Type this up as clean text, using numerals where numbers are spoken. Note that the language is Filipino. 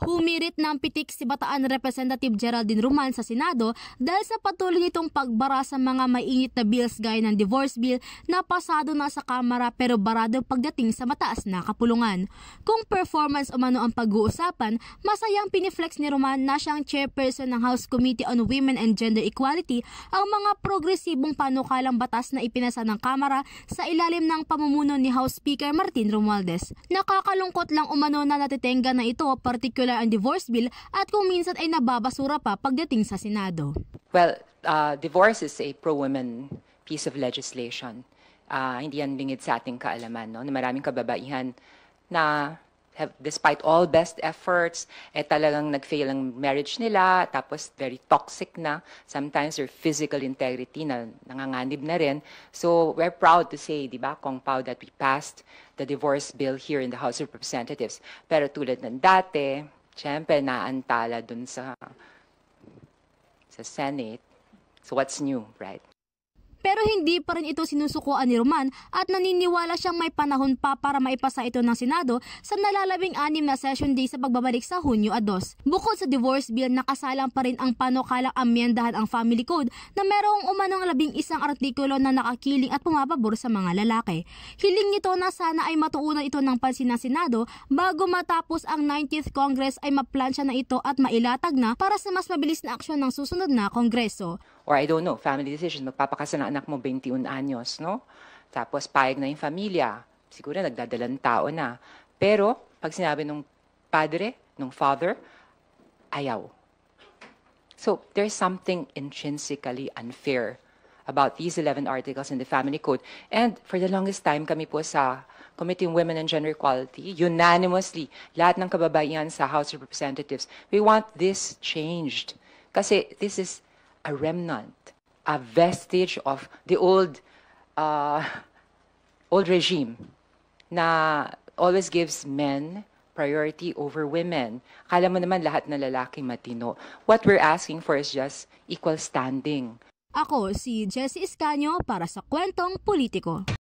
Humirit ng pitik si Bataan Representative Geraldine Roman sa Senado dahil sa patuloy nitong pagbara sa mga mainit na bills gaya ng divorce bill na pasado na sa Kamara pero barado pagdating sa mataas na kapulungan. Kung performance umano ang pag-uusapan, masayang piniflex ni Roman na siyang chairperson ng House Committee on Women and Gender Equality ang mga progresibong panukalang batas na ipinasa ng Kamara sa ilalim ng pamumuno ni House Speaker Martin Romualdez. Nakakalungkot lang umano na natitenga na ito, particular ang divorce bill at kung minsan ay nababasura pa pagdating sa Senado. Well, divorce is a pro-women piece of legislation. Hindi yan lingid sa ating kaalaman, no? Na maraming kababaihan na despite all best efforts, talagang nag-fail ang marriage nila, tapos very toxic na. Sometimes their physical integrity na nanganganib na rin. So we're proud to say, di ba, Kong Pao, that we passed the divorce bill here in the House of Representatives. Pero tulad ng dati, siyempre naantala dun sa Senate. So what's new, right? Pero hindi pa rin ito sinusukuan ni Roman at naniniwala siyang may panahon pa para maipasa ito ng Senado sa nalalabing-6 na session day sa pagbabalik sa Hunyo 2. Bukod sa divorce bill, nakasalang pa rin ang panukalang amyendahan ang Family Code na merong umanong 11 artikulo na nakakiling at pumapabor sa mga lalaki. Hiling nito na sana ay matuunan ito ng pansin ng Senado bago matapos ang 90th Congress ay maplansya na ito at mailatag na para sa mas mabilis na aksyon ng susunod na Kongreso. Or I don't know, family decision, magpapakasal na anak mo 21 anyos, no? Tapos payag na yung familia, siguro nagdadalang tao na. Pero pag sinabi nung padre, nung father, ayaw. So there's something intrinsically unfair about these 11 articles in the Family Code. And for the longest time, kami po sa Committee on Women and Gender Equality, unanimously, lahat ng kababaihan sa House of Representatives, we want this changed. Kasi this is a remnant, a vestige of the old regime na always gives men priority over women. Akala mo naman lahat na lalaki matino. What we're asking for is just equal standing. Ako si Jessie Escanio para sa Kwentong Politiko.